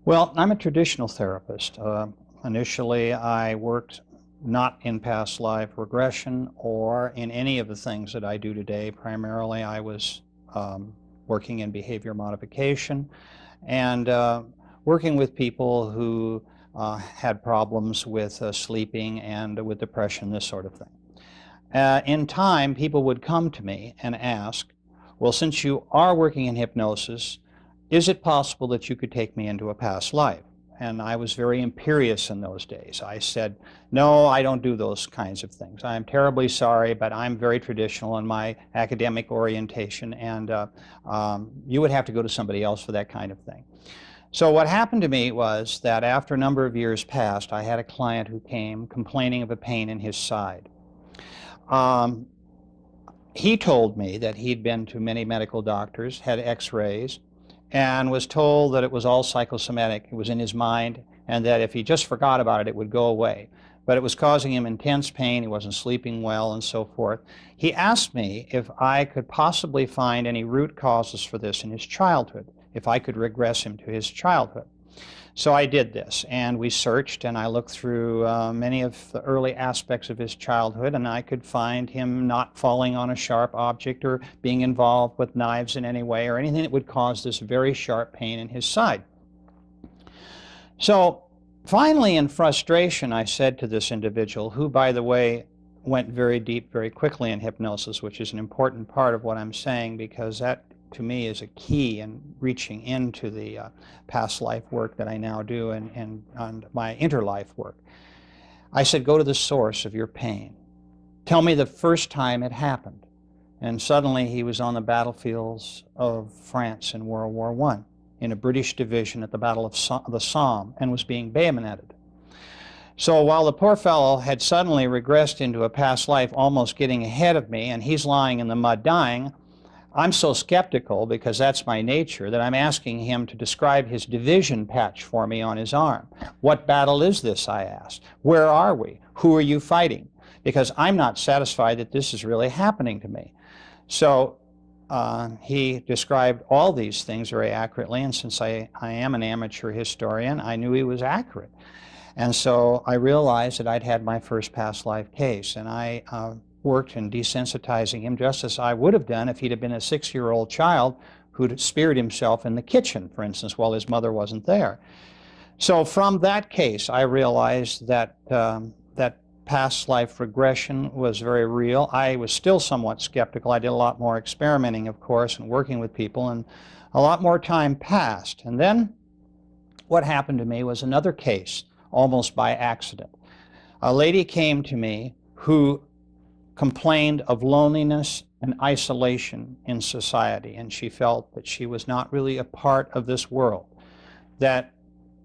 Well, I'm a traditional therapist. Initially, I worked not in past life regression or in any of the things that I do today. Primarily, I was working in behavior modification and working with people who had problems with sleeping and with depression, this sort of thing. In time, people would come to me and ask, well, since you are working in hypnosis, is it possible that you could take me into a past life? And I was very imperious in those days. I said, no, I don't do those kinds of things. I'm terribly sorry, but I'm very traditional in my academic orientation, and you would have to go to somebody else for that kind of thing. So what happened to me was that after a number of years passed, I had a client who came complaining of a pain in his side. He told me that he'd been to many medical doctors, had x-rays, and was told that it was all psychosomatic. It was in his mind, and that if he just forgot about it, it would go away. But it was causing him intense pain. He wasn't sleeping well, and so forth. He asked me if I could possibly find any root causes for this in his childhood, if I could regress him to his childhood. So I did this, and we searched, and I looked through many of the early aspects of his childhood, and I could find him not falling on a sharp object or being involved with knives in any way or anything that would cause this very sharp pain in his side. So finally, in frustration, I said to this individual, who, by the way, went very deep very quickly in hypnosis, which is an important part of what I'm saying, because that to me is a key in reaching into the past life work that I now do and my interlife work. I said, go to the source of your pain. Tell me the first time it happened. And suddenly he was on the battlefields of France in World War I, in a British division at the Battle of the Somme, and was being bayoneted. So while the poor fellow had suddenly regressed into a past life, almost getting ahead of me, and he's lying in the mud dying, I'm so skeptical, because that's my nature, that I'm asking him to describe his division patch for me on his arm. What battle is this, I asked. Where are we? Who are you fighting? Because I'm not satisfied that this is really happening to me. So he described all these things very accurately, and since I am an amateur historian, I knew he was accurate. And so I realized that I'd had my first past life case, and I worked in desensitizing him just as I would have done if he'd have been a 6-year-old child who'd speared himself in the kitchen, for instance, while his mother wasn't there. So from that case, I realized that that past life regression was very real. I was still somewhat skeptical. I did a lot more experimenting, of course, and working with people, and a lot more time passed. And then what happened to me was another case, almost by accident. A lady came to me who complained of loneliness and isolation in society, and she felt that she was not really a part of this world, that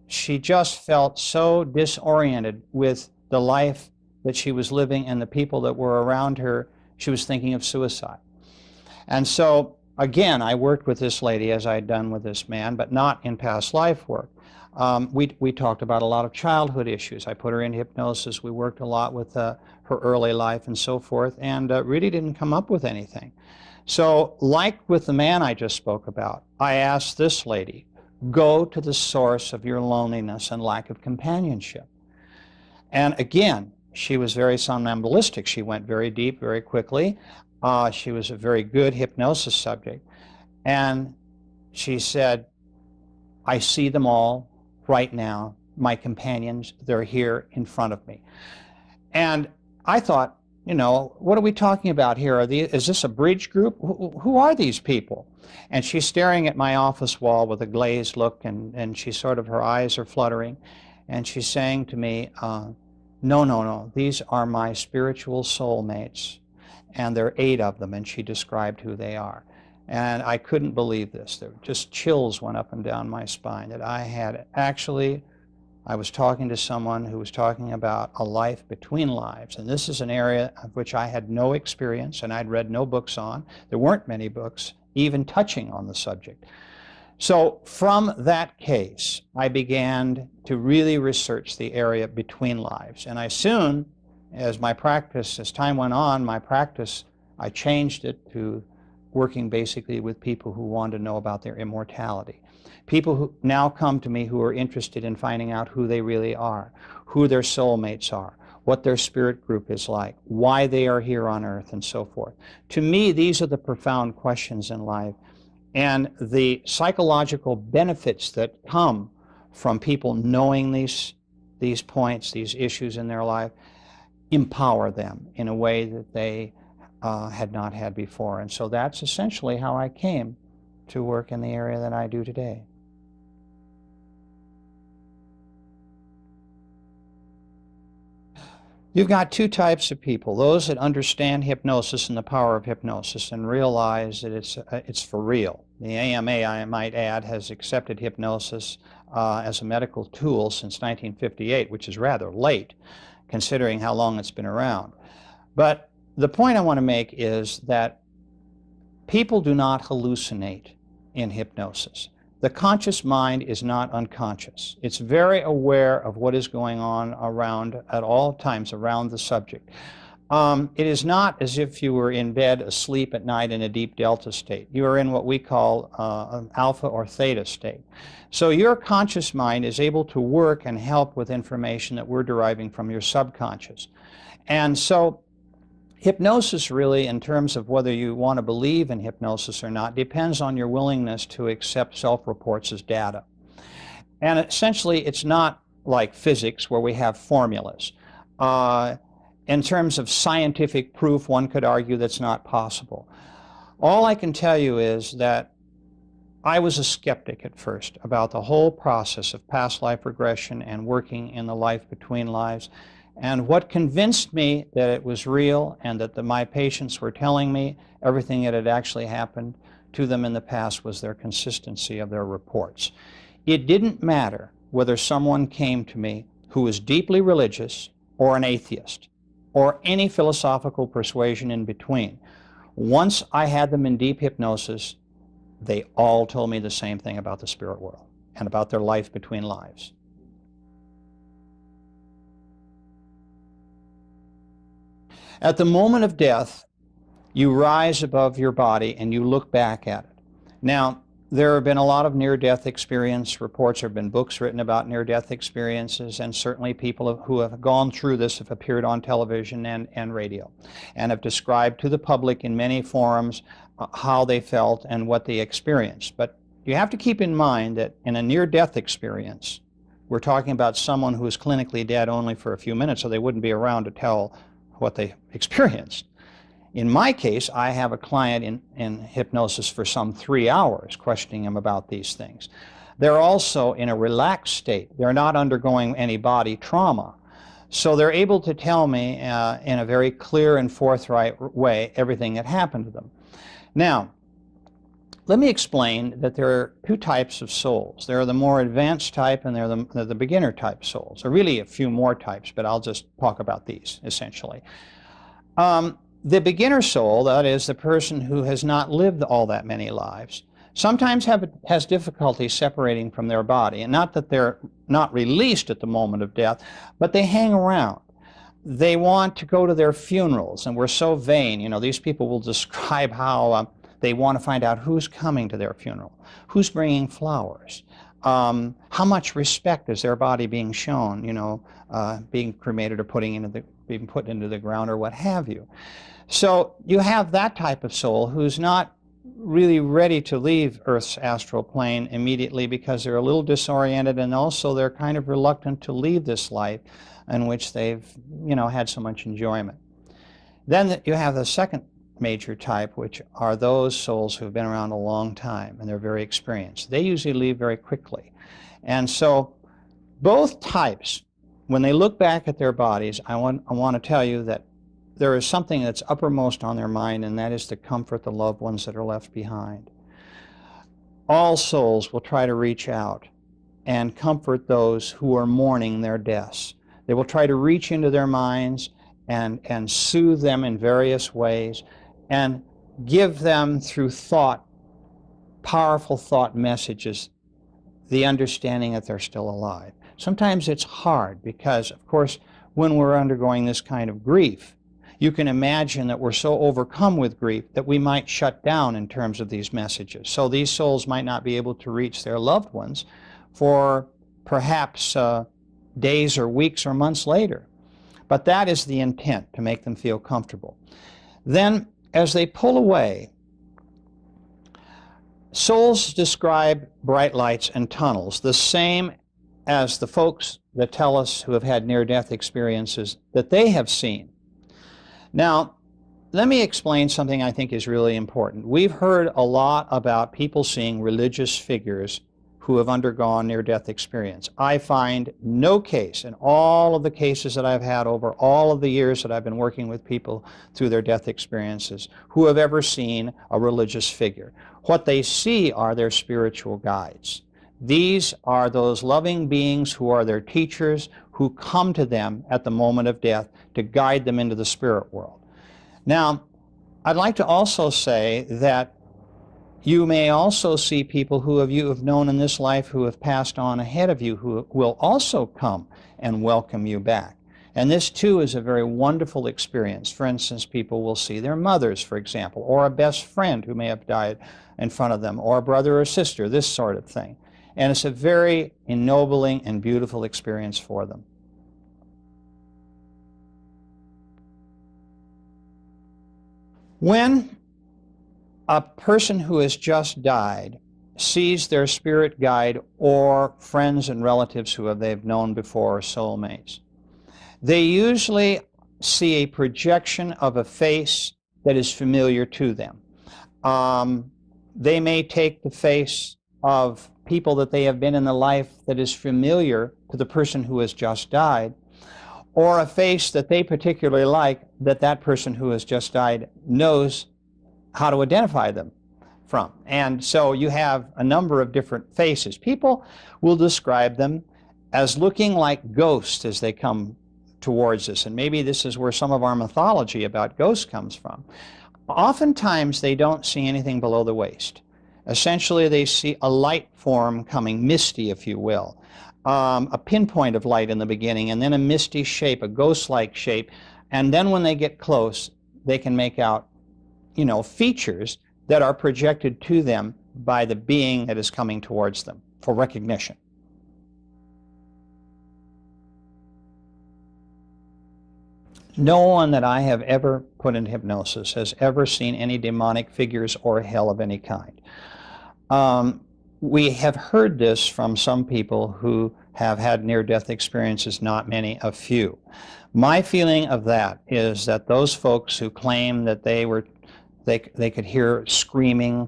she just felt so disoriented with the life that she was living and the people that were around her. She was thinking of suicide. And so again, I worked with this lady as I had done with this man, but not in past life work. We talked about a lot of childhood issues. I put her in hypnosis. We worked a lot with her early life and so forth, and really didn't come up with anything. So like with the man I just spoke about, I asked this lady, go to the source of your loneliness and lack of companionship. And again, she was very somnambulistic. She went very deep very quickly. She was a very good hypnosis subject. And she said, I see them all right now, my companions, they're here in front of me. And I thought, you know, what are we talking about here? Is this a bridge group? Who are these people? And she's staring at my office wall with a glazed look, and she sort of, her eyes are fluttering, and she's saying to me, no, these are my spiritual soulmates, and there are 8 of them, and she described who they are. And I couldn't believe this. There just chills went up and down my spine, that I was talking to someone who was talking about a life between lives. And this is an area of which I had no experience and I'd read no books on. There weren't many books even touching on the subject. So from that case, I began to really research the area between lives. And I soon, as time went on, my practice, I changed it to working basically with people who want to know about their immortality. People who now come to me who are interested in finding out who they really are, who their soulmates are, what their spirit group is like, why they are here on earth, and so forth. To me, these are the profound questions in life. And the psychological benefits that come from people knowing these points, these issues in their life, empower them in a way that they had not had before. And so that's essentially how I came to work in the area that I do today. You've got two types of people: those that understand hypnosis and the power of hypnosis and realize that it's for real. The AMA, I might add, has accepted hypnosis as a medical tool since 1958, which is rather late considering how long it's been around. But the point I want to make is that people do not hallucinate in hypnosis. The conscious mind is not unconscious. It's very aware of what is going on around at all times around the subject. It is not as if you were in bed asleep at night in a deep delta state. You are in what we call an alpha or theta state. So your conscious mind is able to work and help with information that we're deriving from your subconscious. And so hypnosis really, in terms of whether you want to believe in hypnosis or not, depends on your willingness to accept self-reports as data. And essentially, it's not like physics where we have formulas. In terms of scientific proof, one could argue that's not possible. All I can tell you is that I was a skeptic at first about the whole process of past life regression and working in the life between lives. And what convinced me that it was real and that my patients were telling me everything that had actually happened to them in the past was their consistency of their reports. It didn't matter whether someone came to me who was deeply religious or an atheist or any philosophical persuasion in between. Once I had them in deep hypnosis, they all told me the same thing about the spirit world and about their life between lives. At the moment of death, you rise above your body and you look back at it. Now, there have been a lot of near-death experience reports. There have been books written about near-death experiences, and certainly people who have gone through this have appeared on television and radio and have described to the public in many forums how they felt and what they experienced. But you have to keep in mind that in a near-death experience, we're talking about someone who is clinically dead only for a few minutes, so they wouldn't be around to tell what they experienced. In my case, I have a client in hypnosis for some 3 hours, questioning him about these things. They're also in a relaxed state. They're not undergoing any body trauma. So they're able to tell me in a very clear and forthright way everything that happened to them. Now, let me explain that there are two types of souls. There are the more advanced type and there are the beginner type souls. There are really a few more types, but I'll just talk about these essentially. The beginner soul, that is the person who has not lived all that many lives, sometimes has difficulty separating from their body. And not that they're not released at the moment of death, but they hang around. They want to go to their funerals, and we're so vain. You know, these people will describe how they want to find out who's coming to their funeral, who's bringing flowers, how much respect is their body being shown, you know, being cremated or being put into the ground or what have you. So you have that type of soul who's not really ready to leave Earth's astral plane immediately because they're a little disoriented, and also they're kind of reluctant to leave this life in which they've, you know, had so much enjoyment. Then you have the second major type, which are those souls who've been around a long time and they're very experienced. They usually leave very quickly. And so both types, when they look back at their bodies, I want to tell you that there is something that's uppermost on their mind, and that is to comfort the loved ones that are left behind. All souls will try to reach out and comfort those who are mourning their deaths. They will try to reach into their minds and soothe them in various ways and give them through thought, powerful thought messages, the understanding that they're still alive. Sometimes it's hard because, of course, when we're undergoing this kind of grief, you can imagine that we're so overcome with grief that we might shut down in terms of these messages. So these souls might not be able to reach their loved ones for perhaps days or weeks or months later. But that is the intent, to make them feel comfortable. Then, as they pull away, souls describe bright lights and tunnels, the same as the folks that tell us who have had near-death experiences that they have seen. Now, let me explain something I think is really important. We've heard a lot about people seeing religious figures who have undergone near-death experience. I find no case in all of the cases that I've had over all of the years that I've been working with people through their death experiences who have ever seen a religious figure. What they see are their spiritual guides. These are those loving beings who are their teachers, who come to them at the moment of death to guide them into the spirit world. Now, I'd like to also say that you may also see people who you have known in this life who have passed on ahead of you, who will also come and welcome you back. And this too is a very wonderful experience. For instance, people will see their mothers, for example, or a best friend who may have died in front of them, or a brother or sister, this sort of thing. And it's a very ennobling and beautiful experience for them. When a person who has just died sees their spirit guide or friends and relatives who they've known before, or soulmates, they usually see a projection of a face that is familiar to them. They may take the face of people that they have been in the life that is familiar to the person who has just died, or a face that they particularly like that that person who has just died knows how to identify them from. And so you have a number of different faces. People will describe them as looking like ghosts as they come towards us, and maybe this is where some of our mythology about ghosts comes from. Oftentimes they don't see anything below the waist. Essentially they see a light form coming, misty if you will, a pinpoint of light in the beginning, and then a misty shape, a ghost-like shape, and then when they get close they can make out features that are projected to them by the being that is coming towards them for recognition. No one that I have ever put in hypnosis has ever seen any demonic figures or hell of any kind. We have heard this from some people who have had near-death experiences, not many, a few. My feeling of that is that those folks who claim that they could hear screaming,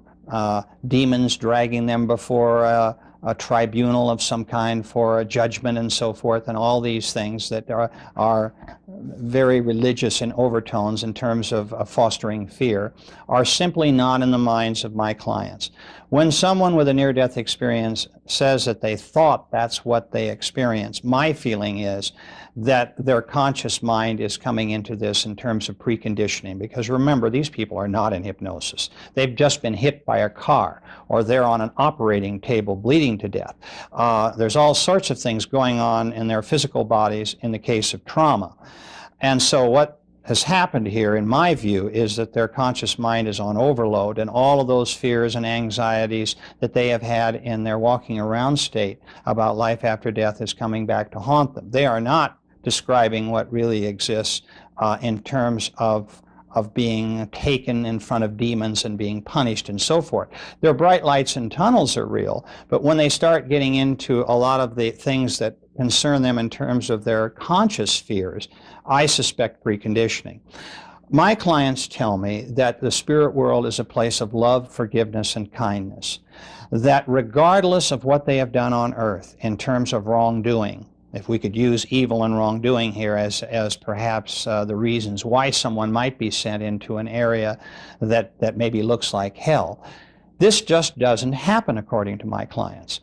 demons dragging them before a tribunal of some kind for a judgment and so forth, and all these things that are very religious in overtones in terms of fostering fear, are simply not in the minds of my clients. When someone with a near-death experience says that they thought that's what they experienced, my feeling is that their conscious mind is coming into this in terms of preconditioning. Because remember, these people are not in hypnosis. They've just been hit by a car, or they're on an operating table bleeding to death. There's all sorts of things going on in their physical bodies in the case of trauma. And so what has happened here, in my view, is that their conscious mind is on overload, and all of those fears and anxieties that they have had in their walking around state about life after death is coming back to haunt them. They are not describing what really exists in terms of being taken in front of demons and being punished and so forth. Their bright lights and tunnels are real, but when they start getting into a lot of the things that concern them in terms of their conscious fears, I suspect preconditioning. My clients tell me that the spirit world is a place of love, forgiveness, and kindness. That regardless of what they have done on earth in terms of wrongdoing, if we could use evil and wrongdoing here as perhaps the reasons why someone might be sent into an area that maybe looks like hell, this just doesn't happen according to my clients.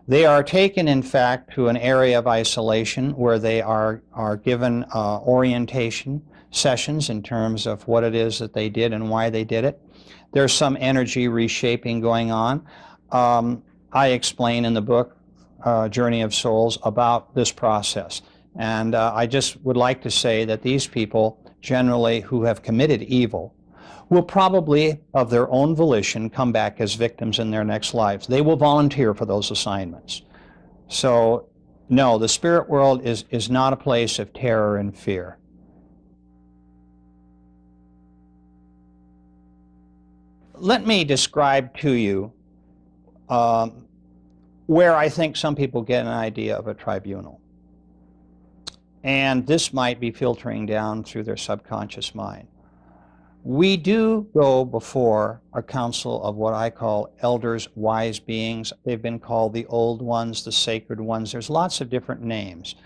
They are taken, in fact, to an area of isolation where they are given orientation sessions in terms of what it is that they did and why they did it. There's some energy reshaping going on. I explain in the book, Journey of Souls, about this process. And I just would like to say that these people generally who have committed evil, will probably, of their own volition, come back as victims in their next lives. They will volunteer for those assignments. So, no, the spirit world is not a place of terror and fear. Let me describe to you where I think some people get an idea of a tribunal. And this might be filtering down through their subconscious mind. We do go before a council of what I call elders, wise beings. They've been called the old ones, the sacred ones. There's lots of different names.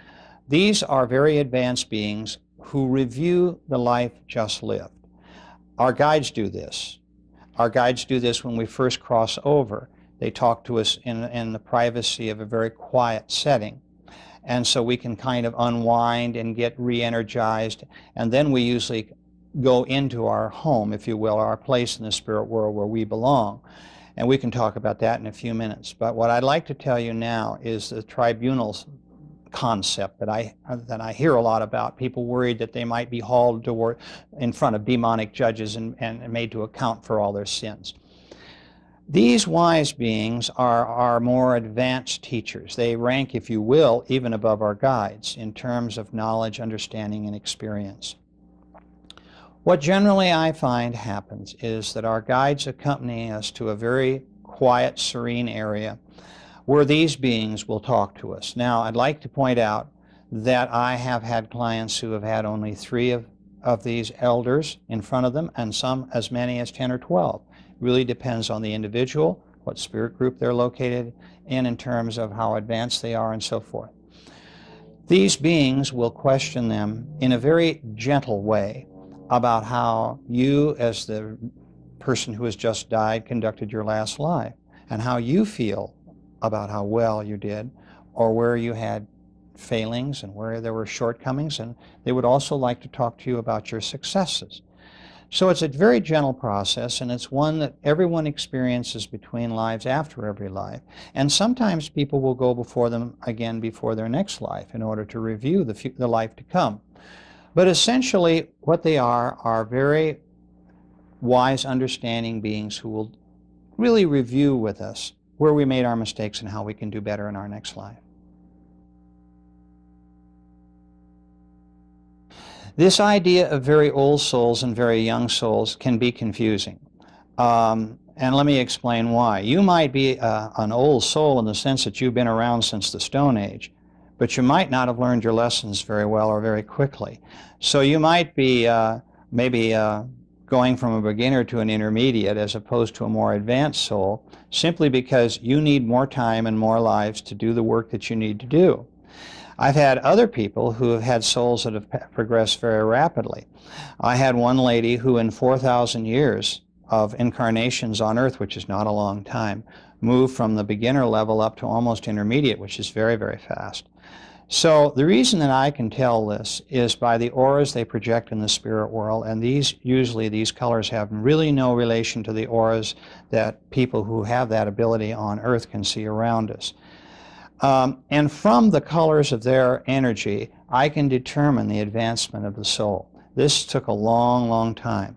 These are very advanced beings who review the life just lived. Our guides do this. Our guides do this when we first cross over. They talk to us in the privacy of a very quiet setting. And so we can kind of unwind and get re-energized. And then we usually go into our home, if you will, our place in the spirit world where we belong. And we can talk about that in a few minutes. But what I'd like to tell you now is the tribunals concept that I hear a lot about. People worried that they might be hauled in front of demonic judges and made to account for all their sins. These wise beings are more advanced teachers. They rank, if you will, even above our guides in terms of knowledge, understanding, and experience. What generally I find happens is that our guides accompany us to a very quiet, serene area where these beings will talk to us. Now, I'd like to point out that I have had clients who have had only 3 of these elders in front of them, and some as many as 10 or 12. It really depends on the individual, what spirit group they're located in terms of how advanced they are and so forth. These beings will question them in a very gentle way about how you, as the person who has just died, conducted your last life, and how you feel about how well you did, or where you had failings and where there were shortcomings, and they would also like to talk to you about your successes. So it's a very gentle process, and it's one that everyone experiences between lives, after every life. And sometimes people will go before them again before their next life in order to review the life to come. But essentially, what they are very wise, understanding beings who will really review with us where we made our mistakes and how we can do better in our next life. This idea of very old souls and very young souls can be confusing. And let me explain why. You might be an old soul in the sense that you've been around since the Stone Age, but you might not have learned your lessons very well or very quickly. So you might be maybe going from a beginner to an intermediate as opposed to a more advanced soul, simply because you need more time and more lives to do the work that you need to do. I've had other people who have had souls that have progressed very rapidly. I had one lady who in 4,000 years of incarnations on Earth, which is not a long time, moved from the beginner level up to almost intermediate, which is very, very fast. So the reason that I can tell this is by the auras they project in the spirit world, and usually these colors have really no relation to the auras that people who have that ability on Earth can see around us. And from the colors of their energy, I can determine the advancement of the soul. This took a long, long time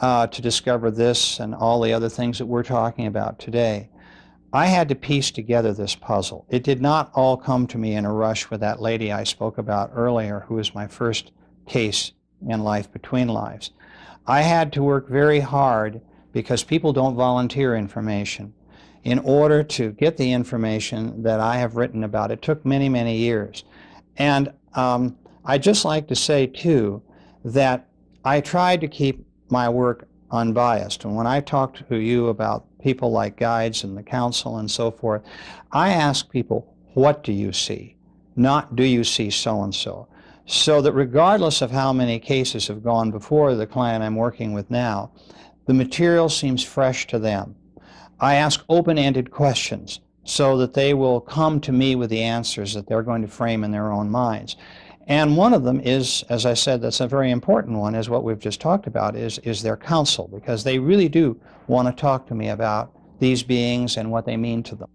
to discover this and all the other things that we're talking about today. I had to piece together this puzzle. It did not all come to me in a rush with that lady I spoke about earlier, who was my first case in Life Between Lives. I had to work very hard because people don't volunteer information. In order to get the information that I have written about, it took many, many years. And I'd just like to say, too, that I tried to keep my work unbiased. And when I talk to you about people like guides and the council and so forth, I ask people, what do you see? Not, do you see so-and-so? So that regardless of how many cases have gone before the client I'm working with now, the material seems fresh to them. I ask open-ended questions so that they will come to me with the answers that they're going to frame in their own minds. And one of them is, as I said, that's a very important one, is what we've just talked about, is their counsel, because they really do want to talk to me about these beings and what they mean to them.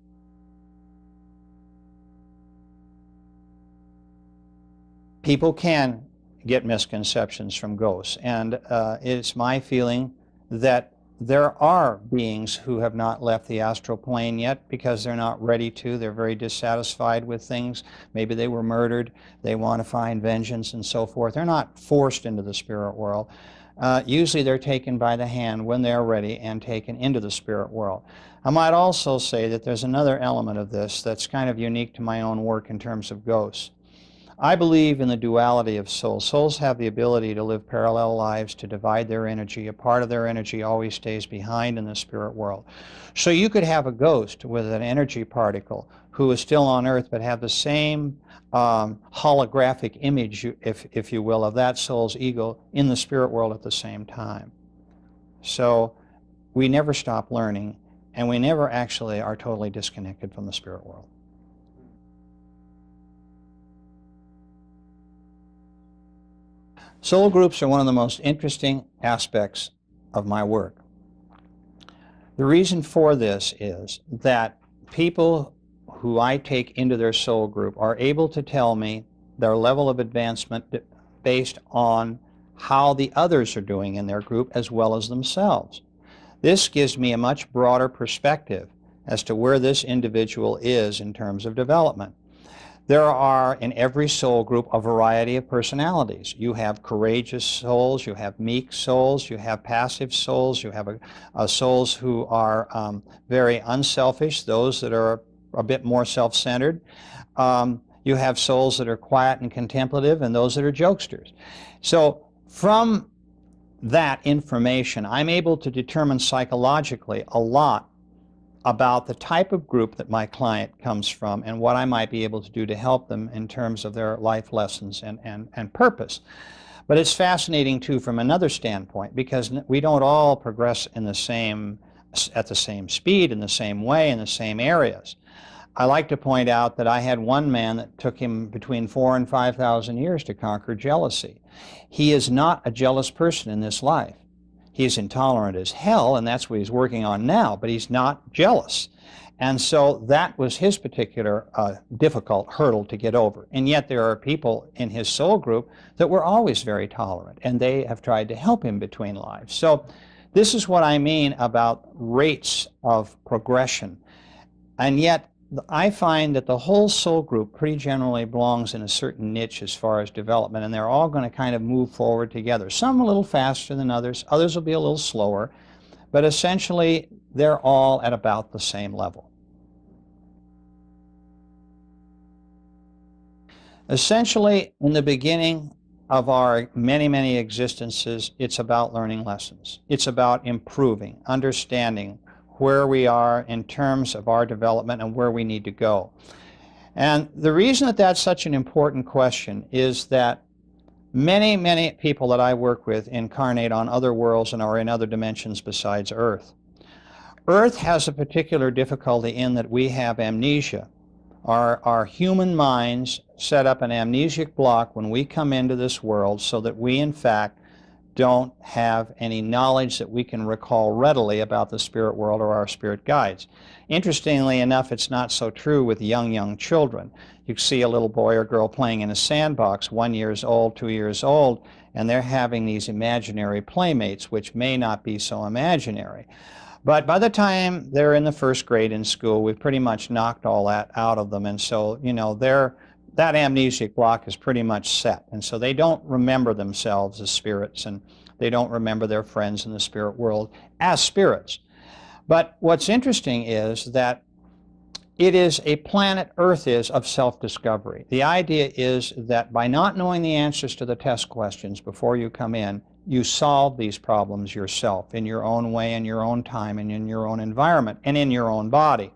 People can get misconceptions from ghosts. And it's my feeling that there are beings who have not left the astral plane yet because they're not ready to. They're very dissatisfied with things. Maybe they were murdered. They want to find vengeance and so forth. They're not forced into the spirit world. Usually they're taken by the hand when they're ready and taken into the spirit world. I might also say that there's another element of this that's kind of unique to my own work in terms of ghosts. I believe in the duality of souls. Souls have the ability to live parallel lives, to divide their energy. A part of their energy always stays behind in the spirit world. So you could have a ghost with an energy particle who is still on Earth but have the same holographic image, if you will, of that soul's ego in the spirit world at the same time. So we never stop learning, and we never actually are totally disconnected from the spirit world. Soul groups are one of the most interesting aspects of my work. The reason for this is that people who I take into their soul group are able to tell me their level of advancement based on how the others are doing in their group as well as themselves. This gives me a much broader perspective as to where this individual is in terms of development. There are in every soul group a variety of personalities. You have courageous souls, you have meek souls, you have passive souls, you have souls who are very unselfish, those that are a bit more self-centered. You have souls that are quiet and contemplative, and those that are jokesters. So from that information, I'm able to determine psychologically a lot about the type of group that my client comes from and what I might be able to do to help them in terms of their life lessons and purpose. But it's fascinating too from another standpoint, because we don't all progress in the same, at the same speed, in the same way, in the same areas. I like to point out that I had one man that took him between 4,000 and 5,000 years to conquer jealousy. He is not a jealous person in this life. He's intolerant as hell, and that's what he's working on now, but he's not jealous. And so that was his particular difficult hurdle to get over. And yet there are people in his soul group that were always very tolerant, and they have tried to help him between lives. So this is what I mean about rates of progression. And yet I find that the whole soul group pretty generally belongs in a certain niche as far as development, and they're all going to kind of move forward together. Some a little faster than others, others will be a little slower, but essentially they're all at about the same level. Essentially, in the beginning of our many, many existences, it's about learning lessons. It's about improving, understanding where we are in terms of our development and where we need to go. And the reason that that's such an important question is that many, many people that I work with incarnate on other worlds and are in other dimensions besides Earth. Earth has a particular difficulty in that we have amnesia. Our human minds set up an amnesic block when we come into this world so that we, in fact, don't have any knowledge that we can recall readily about the spirit world or our spirit guides. Interestingly enough, it's not so true with young children. You see a little boy or girl playing in a sandbox, 1 year old, 2 years old, and they're having these imaginary playmates, which may not be so imaginary. But by the time they're in the first grade in school, we've pretty much knocked all that out of them, and so, you know, that amnesic block is pretty much set. And so they don't remember themselves as spirits, and they don't remember their friends in the spirit world as spirits. But what's interesting is that it is a planet, Earth is, of self-discovery. The idea is that by not knowing the answers to the test questions before you come in, you solve these problems yourself in your own way, in your own time, and in your own environment, and in your own body.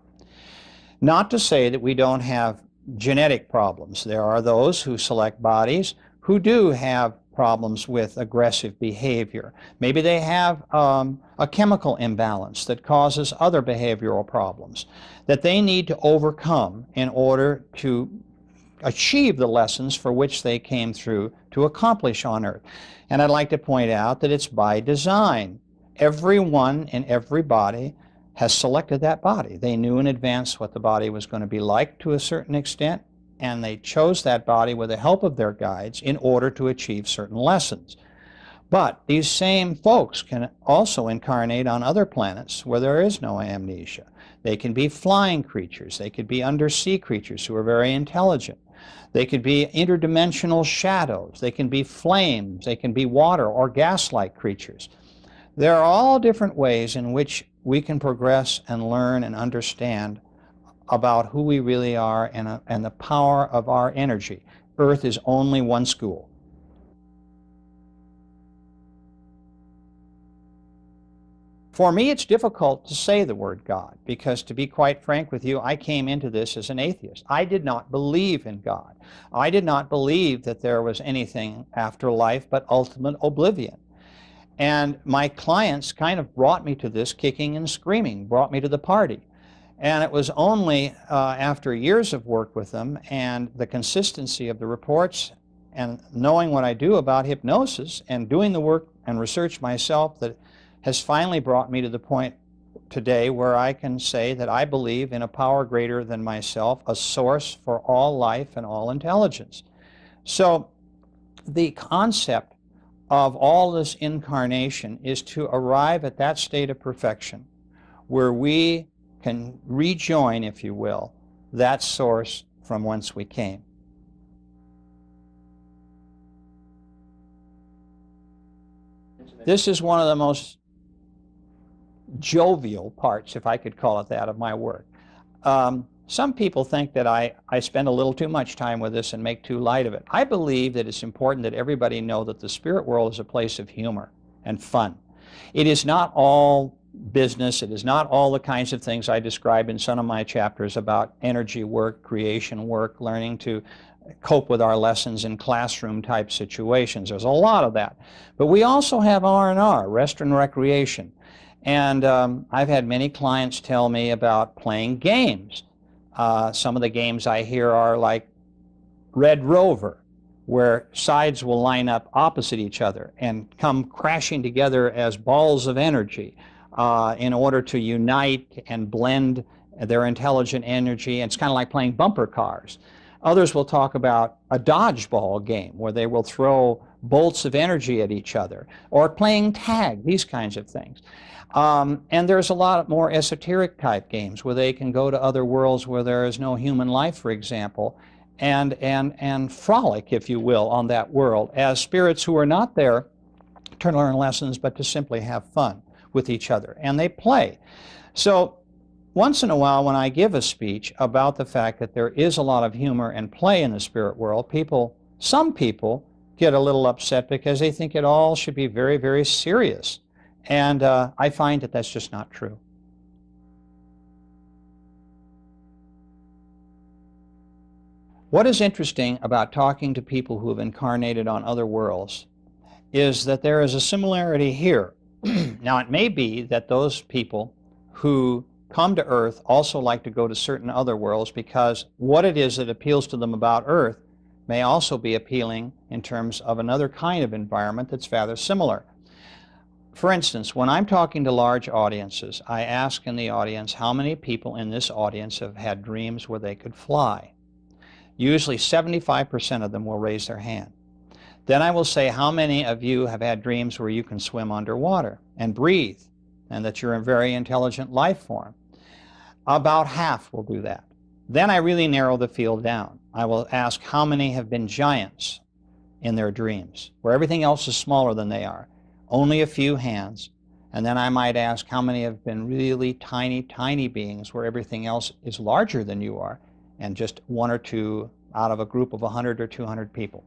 Not to say that we don't have genetic problems. There are those who select bodies who do have problems with aggressive behavior. Maybe they have a chemical imbalance that causes other behavioral problems that they need to overcome in order to achieve the lessons for which they came through to accomplish on Earth. And I'd like to point out that it's by design. Everyone in every body has selected that body. They knew in advance what the body was going to be like to a certain extent, and they chose that body with the help of their guides in order to achieve certain lessons. But these same folks can also incarnate on other planets where there is no amnesia. They can be flying creatures. They could be undersea creatures who are very intelligent. They could be interdimensional shadows. They can be flames. They can be water or gas-like creatures. There are all different ways in which we can progress and learn and understand about who we really are and the power of our energy. Earth is only one school. For me, it's difficult to say the word God because, to be quite frank with you, I came into this as an atheist. I did not believe in God. I did not believe that there was anything after life but ultimate oblivion. And my clients kind of brought me to this kicking and screaming, brought me to the party. And it was only after years of work with them and the consistency of the reports and knowing what I do about hypnosis and doing the work and research myself that has finally brought me to the point today where I can say that I believe in a power greater than myself, a source for all life and all intelligence. So the concept of all this incarnation is to arrive at that state of perfection where we can rejoin, if you will, that source from whence we came. This is one of the most jovial parts, if I could call it that, of my work. Some people think that I spend a little too much time with this and make too light of it. I believe that it's important that everybody know that the spirit world is a place of humor and fun. It is not all business. It is not all the kinds of things I describe in some of my chapters about energy work, creation work, learning to cope with our lessons in classroom type situations. There's a lot of that. But we also have R&R, rest and recreation. And I've had many clients tell me about playing games. Some of the games I hear are like Red Rover, where sides will line up opposite each other and come crashing together as balls of energy in order to unite and blend their intelligent energy. And it's kind of like playing bumper cars. Others will talk about a dodgeball game where they will throw bolts of energy at each other, or playing tag, these kinds of things. And there's a lot more esoteric type games where they can go to other worlds where there is no human life, for example, and frolic, if you will, on that world as spirits who are not there to learn lessons but to simply have fun with each other. And they play. So once in a while when I give a speech about the fact that there is a lot of humor and play in the spirit world, some people get a little upset because they think it all should be very, very serious. And I find that that's just not true. What is interesting about talking to people who have incarnated on other worlds is that there is a similarity here. Now, it may be that those people who come to Earth also like to go to certain other worlds because what it is that appeals to them about Earth may also be appealing in terms of another kind of environment that's rather similar. For instance, when I'm talking to large audiences, I ask in the audience how many people in this audience have had dreams where they could fly. Usually 75% of them will raise their hand. Then I will say, how many of you have had dreams where you can swim underwater and breathe, and that you're a very intelligent life form? About half will do that. Then I really narrow the field down. I will ask how many have been giants in their dreams, where everything else is smaller than they are. Only a few hands. And then I might ask how many have been really tiny, tiny beings where everything else is larger than you are, and just one or two out of a group of 100 or 200 people.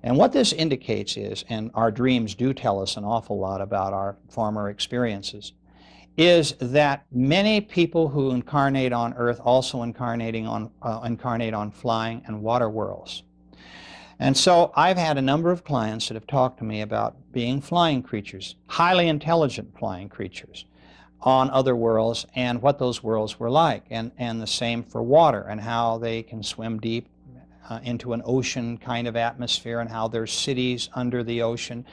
And what this indicates is, and our dreams do tell us an awful lot about our former experiences, is that many people who incarnate on Earth also incarnate on flying and water worlds. And so I've had a number of clients that have talked to me about being flying creatures, highly intelligent flying creatures, on other worlds and what those worlds were like. And the same for water and how they can swim deep into an ocean kind of atmosphere and how there's cities under the ocean.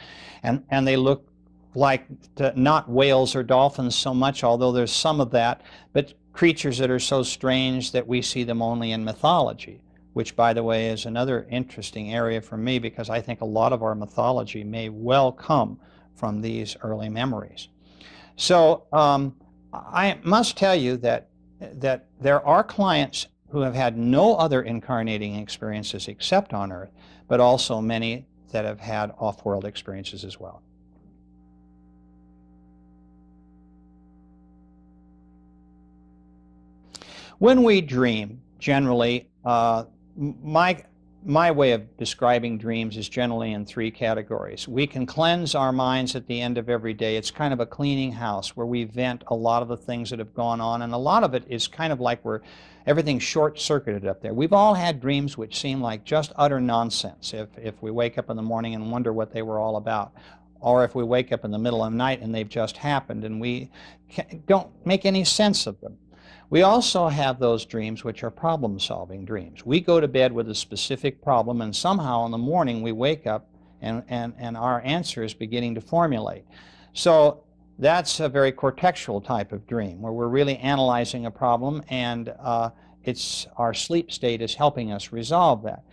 And they look like not whales or dolphins so much, although there's some of that, but creatures that are so strange that we see them only in mythology. which, by the way, is another interesting area for me because I think a lot of our mythology may well come from these early memories. So I must tell you that there are clients who have had no other incarnating experiences except on Earth, but also many that have had off-world experiences as well. When we dream, generally, my way of describing dreams is generally in three categories. We can cleanse our minds at the end of every day. It's kind of a cleaning house where we vent a lot of the things that have gone on, and a lot of it is kind of like everything's short-circuited up there. We've all had dreams which seem like just utter nonsense if we wake up in the morning and wonder what they were all about, or if we wake up in the middle of the night and they've just happened and we don't make any sense of them. We also have those dreams which are problem-solving dreams. We go to bed with a specific problem, and somehow in the morning we wake up and our answer is beginning to formulate. So that's a very cortexual type of dream where we're really analyzing a problem, and our sleep state is helping us resolve that.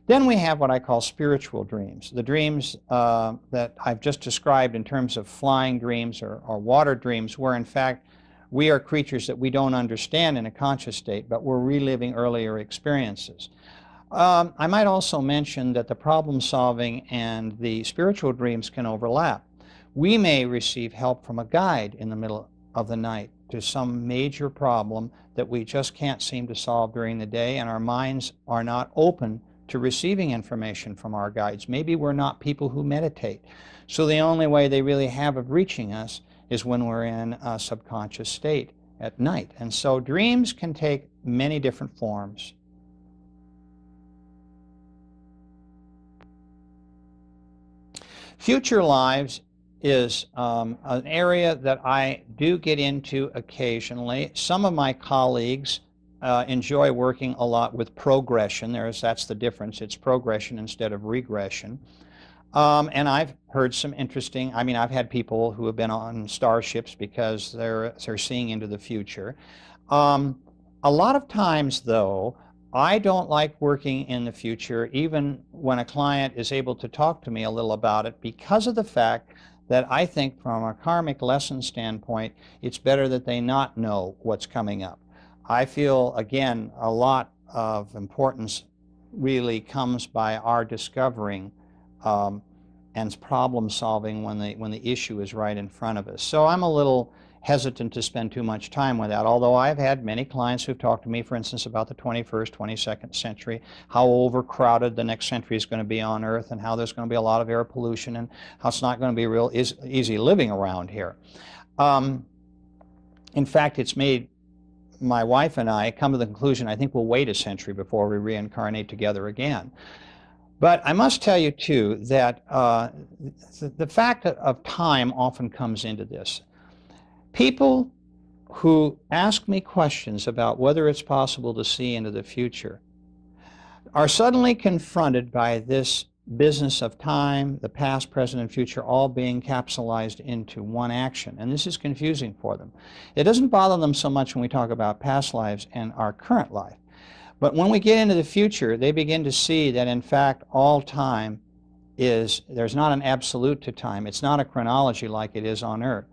Then we have what I call spiritual dreams. The dreams that I've just described in terms of flying dreams or water dreams, where in fact we are creatures that we don't understand in a conscious state, but we're reliving earlier experiences. I might also mention that the problem-solving and the spiritual dreams can overlap. We may receive help from a guide in the middle of the night to some major problem that we just can't seem to solve during the day, and our minds are not open to receiving information from our guides. Maybe we're not people who meditate, so the only way they really have of reaching us is when we're in a subconscious state at night. And so dreams can take many different forms. Future lives is an area that I do get into occasionally. Some of my colleagues enjoy working a lot with progression. That's the difference. It's progression instead of regression. And I've heard some interesting, I've had people who have been on starships because they're seeing into the future. A lot of times, though, I don't like working in the future, even when a client is able to talk to me a little about it, because of the fact that I think from a karmic lesson standpoint, it's better that they not know what's coming up. I feel, again, a lot of importance really comes by our discovering and problem solving when the issue is right in front of us. So I'm a little hesitant to spend too much time with that, although I've had many clients who've talked to me, for instance, about the 21st, 22nd century, how overcrowded the next century is going to be on Earth, and how there's going to be a lot of air pollution, and how it's not going to be real easy living around here. In fact, it's made my wife and I come to the conclusion, I think we'll wait a century before we reincarnate together again. But I must tell you, too, that the fact of time often comes into this. People who ask me questions about whether it's possible to see into the future are suddenly confronted by this business of time, the past, present, and future, all being capsulized into one action. And this is confusing for them. It doesn't bother them so much when we talk about past lives and our current life. But when we get into the future, they begin to see that, in fact, all time there's not an absolute to time. It's not a chronology like it is on Earth.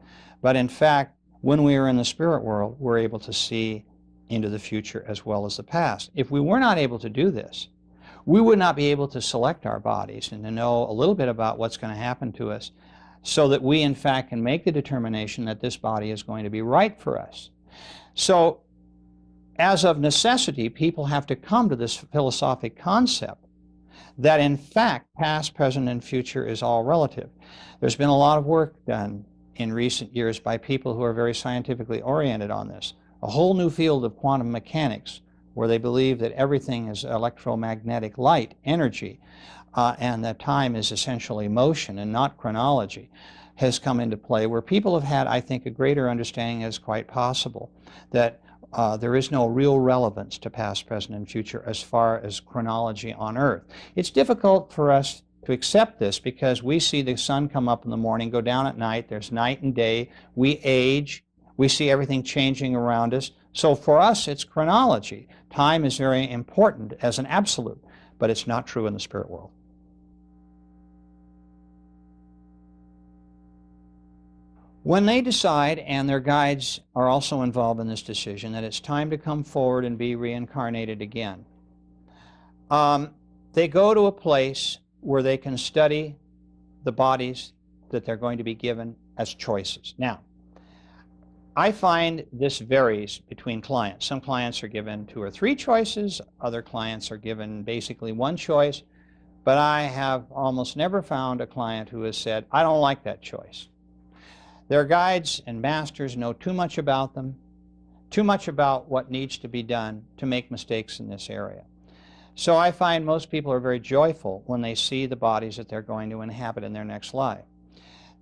But in fact, when we are in the spirit world, we're able to see into the future as well as the past. If we were not able to do this, we would not be able to select our bodies and to know a little bit about what's going to happen to us, so that we, in fact, can make the determination that this body is going to be right for us. So, as of necessity, people have to come to this philosophic concept that, in fact, past, present, and future is all relative. There's been a lot of work done in recent years by people who are very scientifically oriented on this. A whole new field of quantum mechanics, where they believe that everything is electromagnetic light, energy, and that time is essentially motion and not chronology, has come into play, where people have had, I think, a greater understanding as quite possible that there is no real relevance to past, present, and future as far as chronology on Earth. It's difficult for us to accept this because we see the sun come up in the morning, go down at night, there's night and day, we age, we see everything changing around us, So for us, it's chronology. Time is very important as an absolute, but it's not true in the spirit world. When they decide, and their guides are also involved in this decision, that it's time to come forward and be reincarnated again, they go to a place where they can study the bodies that they're going to be given as choices. Now, I find this varies between clients. Some clients are given 2 or 3 choices, other clients are given basically 1 choice, but I have almost never found a client who has said, I don't like that choice. Their guides and masters know too much about them, too much about what needs to be done to make mistakes in this area. So I find most people are very joyful when they see the bodies that they're going to inhabit in their next life.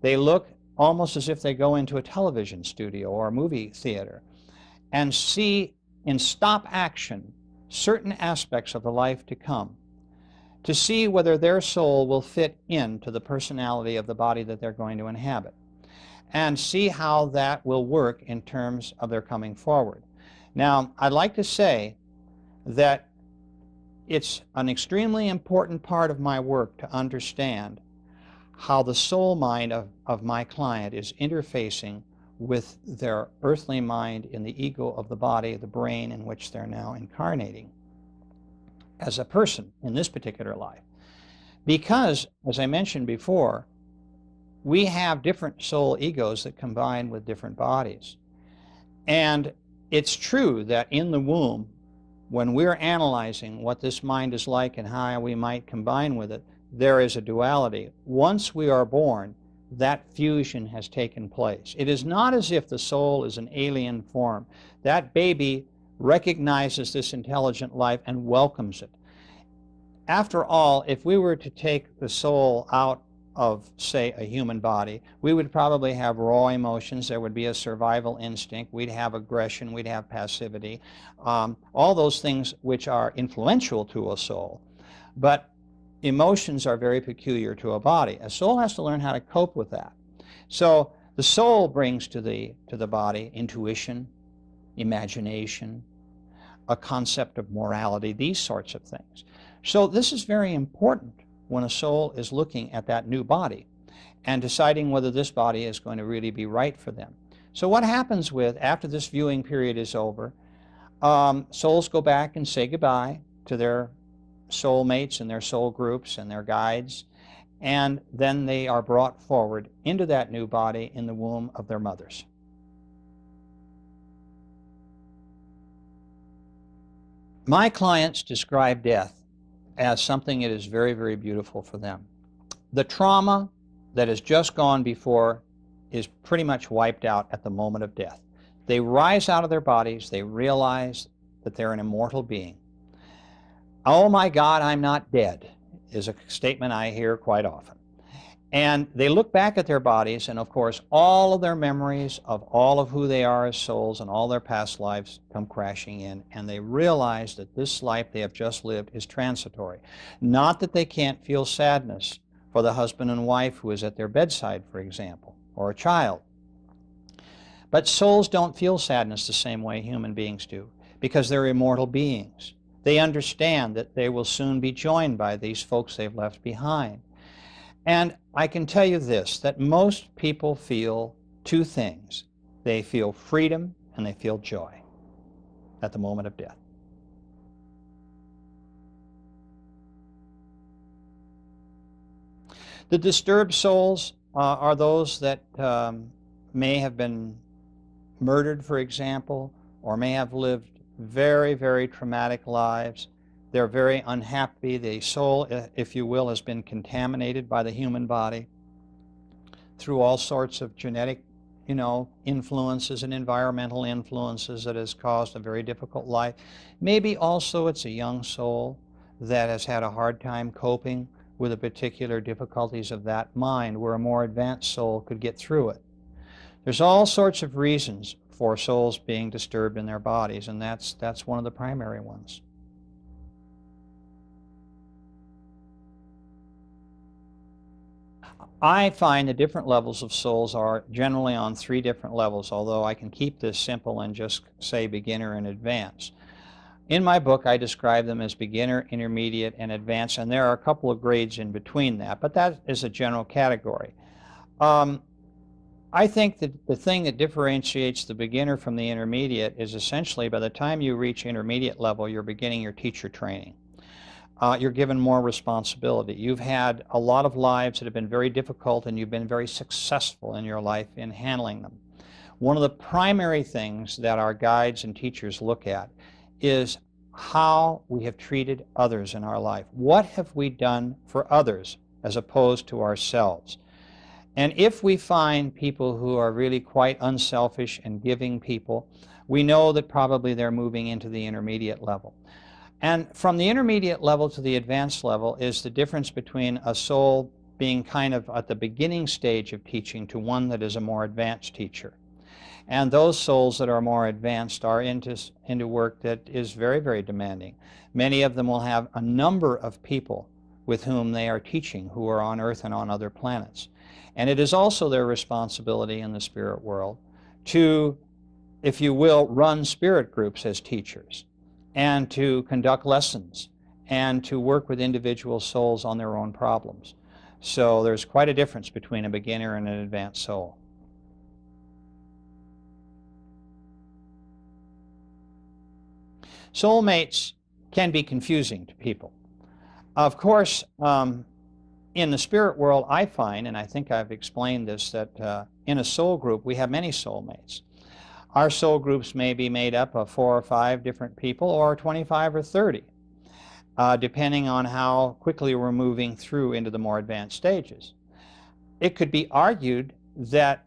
They look almost as if they go into a television studio or a movie theater and see in stop action certain aspects of the life to come, to see whether their soul will fit into the personality of the body that they're going to inhabit, and see how that will work in terms of their coming forward. Now, I'd like to say that it's an extremely important part of my work to understand how the soul mind of my client is interfacing with their earthly mind in the ego of the body, the brain in which they're now incarnating as a person in this particular life. Because, as I mentioned before, we have different soul egos that combine with different bodies. And it's true that in the womb, when we're analyzing what this mind is like and how we might combine with it, there is a duality. Once we are born, that fusion has taken place. It is not as if the soul is an alien form. That baby recognizes this intelligent life and welcomes it. After all, if we were to take the soul out of, say, a human body, we would probably have raw emotions. There would be a survival instinct. We'd have aggression. We'd have passivity. All those things which are influential to a soul. But emotions are very peculiar to a body. A soul has to learn how to cope with that. So the soul brings to the body intuition, imagination, a concept of morality, these sorts of things. So this is very important when a soul is looking at that new body and deciding whether this body is going to really be right for them. So what happens after this viewing period is over, souls go back and say goodbye to their soulmates and their soul groups and their guides, and then they are brought forward into that new body in the womb of their mothers. My clients describe death as something that is very, very beautiful for them. The trauma that has just gone before is pretty much wiped out at the moment of death. They rise out of their bodies, they realize that they're an immortal being. Oh my God, I'm not dead, is a statement I hear quite often. And they look back at their bodies, and of course, all of their memories of all of who they are as souls and all their past lives come crashing in, and they realize that this life they have just lived is transitory. Not that they can't feel sadness for the husband and wife who is at their bedside, for example, or a child. But souls don't feel sadness the same way human beings do, because they're immortal beings. They understand that they will soon be joined by these folks they've left behind. And I can tell you this, that most people feel 2 things. They feel freedom and they feel joy at the moment of death. The disturbed souls are those that may have been murdered, for example, or may have lived very, very traumatic lives. They're very unhappy. The soul, if you will, has been contaminated by the human body through all sorts of genetic, influences and environmental influences that has caused a very difficult life. Maybe also it's a young soul that has had a hard time coping with the particular difficulties of that mind, where a more advanced soul could get through it. There's all sorts of reasons for souls being disturbed in their bodies, and that's one of the primary ones. I find the different levels of souls are generally on 3 different levels, although I can keep this simple and just say beginner and advanced. In my book, I describe them as beginner, intermediate, and advanced, and there are a couple of grades in between that, but that is a general category. I think that the thing that differentiates the beginner from the intermediate is essentially by the time you reach intermediate level, you're beginning your teacher training. You're given more responsibility. You've had a lot of lives that have been very difficult, and you've been very successful in your life in handling them. One of the primary things that our guides and teachers look at is how we have treated others in our life. What have we done for others as opposed to ourselves? And if we find people who are really quite unselfish and giving people, we know that probably they're moving into the intermediate level. And from the intermediate level to the advanced level is the difference between a soul being kind of at the beginning stage of teaching to one that is a more advanced teacher. And those souls that are more advanced are into work that is very, very demanding. Many of them will have a number of people with whom they are teaching who are on Earth and on other planets. And it is also their responsibility in the spirit world to, if you will, run spirit groups as teachers, and to conduct lessons, and to work with individual souls on their own problems. So there's quite a difference between a beginner and an advanced soul. Soulmates can be confusing to people. Of course, in the spirit world, I find, and I think I've explained this, that in a soul group, we have many soulmates. Our soul groups may be made up of 4 or 5 different people, or 25 or 30, depending on how quickly we're moving through into the more advanced stages. It could be argued that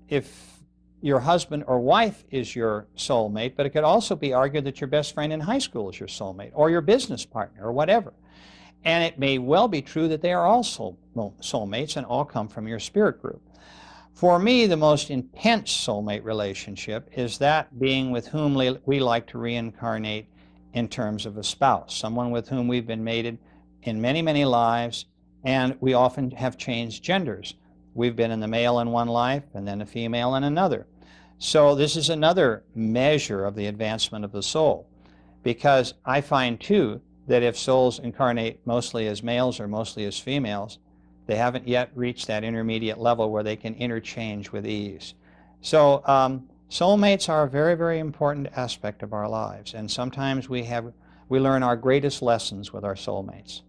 if your husband or wife is your soulmate, but it could also be argued that your best friend in high school is your soulmate, or your business partner, or whatever. And it may well be true that they are all soulmates and all come from your spirit group. For me, the most intense soulmate relationship is that being with whom we like to reincarnate in terms of a spouse, someone with whom we've been mated in many, many lives, and we often have changed genders. We've been in the male in one life and then a female in another. So this is another measure of the advancement of the soul, because I find, too, that if souls incarnate mostly as males or mostly as females, they haven't yet reached that intermediate level where they can interchange with ease. So soulmates are a very, very important aspect of our lives, and sometimes we learn our greatest lessons with our soulmates.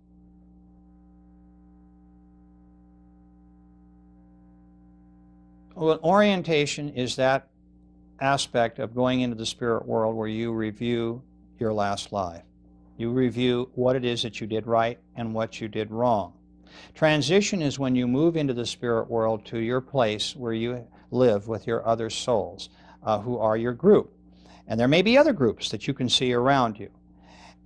Well, orientation is that aspect of going into the spirit world where you review your last life. You review what it is that you did right and what you did wrong. Transition is when you move into the spirit world to your place where you live with your other souls who are your group. And there may be other groups that you can see around you.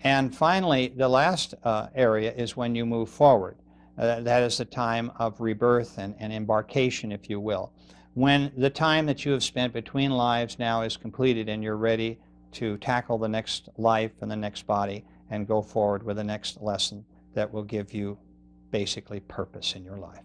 And finally, the last area is when you move forward. That is the time of rebirth and embarkation, if you will. When the time that you have spent between lives now is completed and you're ready to tackle the next life and the next body and go forward with the next lesson that will give you basically purpose in your life.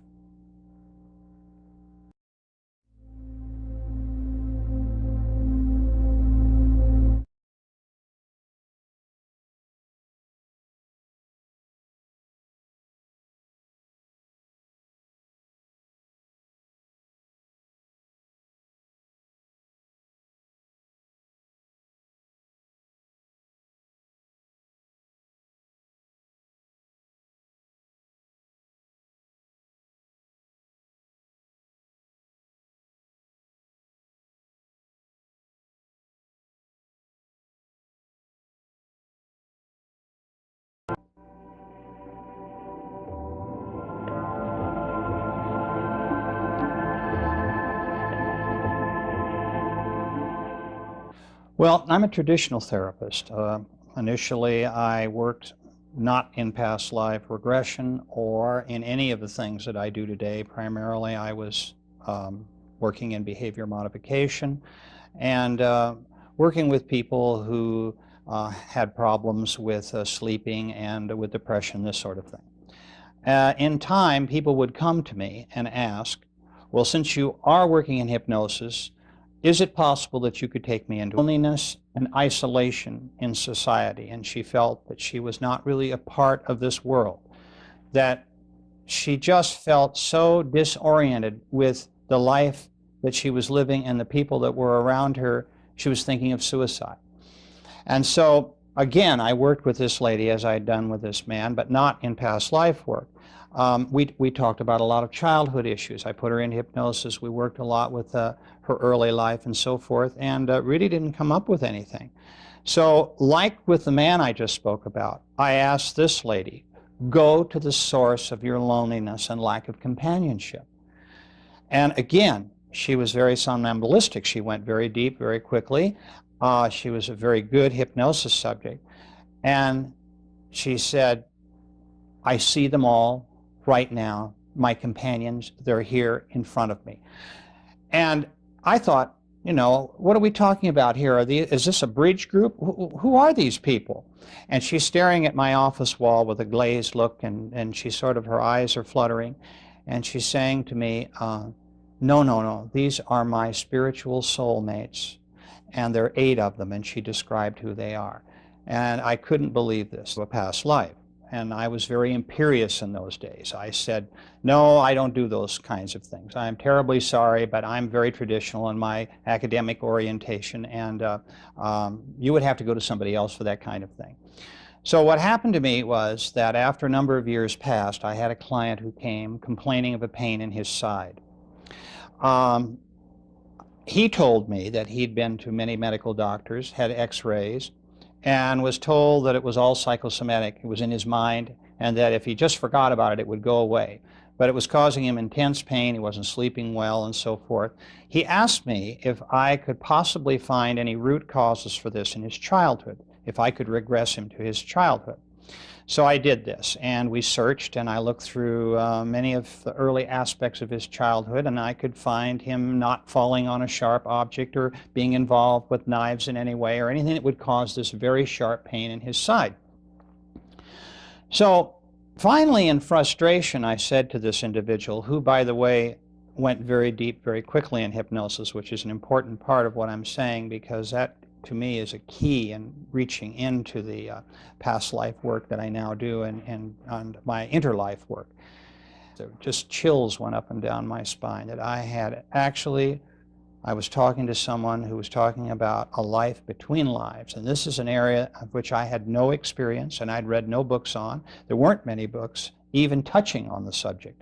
Well, I'm a traditional therapist. Initially, I worked not in past life regression or in any of the things that I do today. Primarily, I was working in behavior modification and working with people who had problems with sleeping and with depression, this sort of thing. In time, people would come to me and ask, well, since you are working in hypnosis, is it possible that you could take me into loneliness and isolation in society? And she felt that she was not really a part of this world, that she just felt so disoriented with the life that she was living and the people that were around her. She was thinking of suicide. And so, again, I worked with this lady as I had done with this man, but not in past life work. We talked about a lot of childhood issues. I put her in hypnosis. We worked a lot with her early life and so forth, and really didn't come up with anything. So, like with the man I just spoke about, I asked this lady, go to the source of your loneliness and lack of companionship. And again, she was very somnambulistic. She went very deep very quickly. She was a very good hypnosis subject. And she said, I see them all right now. My companions, they're here in front of me. And I thought, you know, what are we talking about here? Is this a bridge group? Who are these people? And she's staring at my office wall with a glazed look, and she sort of, her eyes are fluttering. And she's saying to me, no, these are my spiritual soulmates. And there are 8 of them, and she described who they are. And I couldn't believe this, a past life. And I was very imperious in those days. I said, no, I don't do those kinds of things. I'm terribly sorry, but I'm very traditional in my academic orientation, and you would have to go to somebody else for that kind of thing. So what happened to me was that after a number of years passed, I had a client who came complaining of a pain in his side. He told me that he'd been to many medical doctors, had x-rays, and was told that it was all psychosomatic. It was in his mind, and that if he just forgot about it, it would go away. But it was causing him intense pain. He wasn't sleeping well, and so forth. He asked me if I could possibly find any root causes for this in his childhood, if I could regress him to his childhood. So I did this, and we searched, and I looked through many of the early aspects of his childhood, and I could find him not falling on a sharp object or being involved with knives in any way or anything that would cause this very sharp pain in his side. So finally, in frustration, I said to this individual, who, by the way, went very deep very quickly in hypnosis, which is an important part of what I'm saying, because that to me is a key in reaching into the past life work that I now do and my interlife work. So just chills went up and down my spine that I was talking to someone who was talking about a life between lives, and this is an area of which I had no experience and I'd read no books on. There weren't many books even touching on the subject.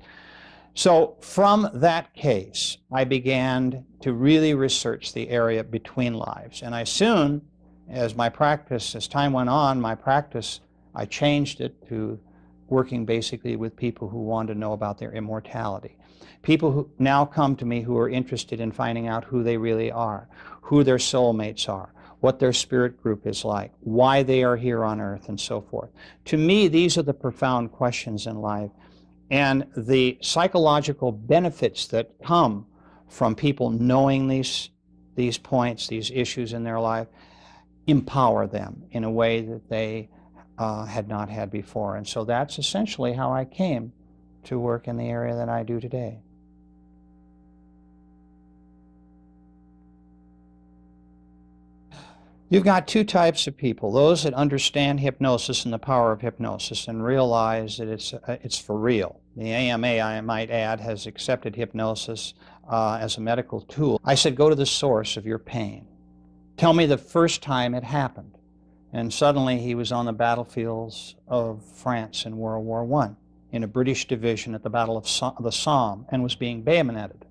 So from that case, I began to really research the area between lives. And I soon, as time went on, my practice, I changed it to working basically with people who want to know about their immortality. People who now come to me who are interested in finding out who they really are, who their soulmates are, what their spirit group is like, why they are here on earth, and so forth. To me, these are the profound questions in life. And the psychological benefits that come from people knowing these points, these issues in their life, empower them in a way that they had not had before. And so that's essentially how I came to work in the area that I do today. You've got 2 types of people: those that understand hypnosis and the power of hypnosis and realize that it's for real. The AMA, I might add, has accepted hypnosis as a medical tool. I said, go to the source of your pain. Tell me the first time it happened. And suddenly he was on the battlefields of France in World War I, in a British division at the Battle of the Somme, and was being bayoneted.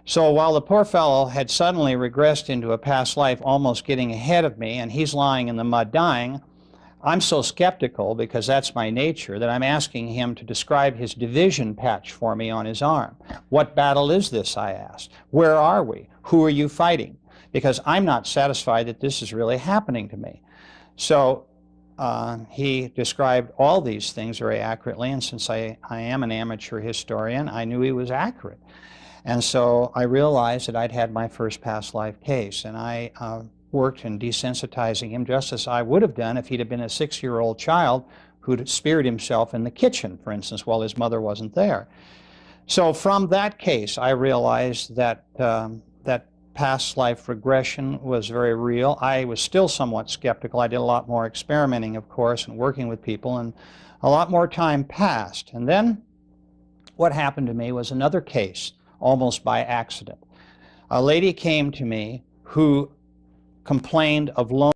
So while the poor fellow had suddenly regressed into a past life, almost getting ahead of me, and he's lying in the mud dying, I'm so skeptical, because that's my nature, that I'm asking him to describe his division patch for me on his arm. What battle is this, I asked. Where are we? Who are you fighting? Because I'm not satisfied that this is really happening to me. So he described all these things very accurately, and since I am an amateur historian, I knew he was accurate. And so I realized that I'd had my first past life case, and I worked in desensitizing him just as I would have done if he'd have been a 6-year-old child who'd speared himself in the kitchen, for instance, while his mother wasn't there. So from that case, I realized that that past life regression was very real. I was still somewhat skeptical. I did a lot more experimenting, of course, and working with people, and a lot more time passed. And then what happened to me was another case, almost by accident. A lady came to me who complained of loneliness.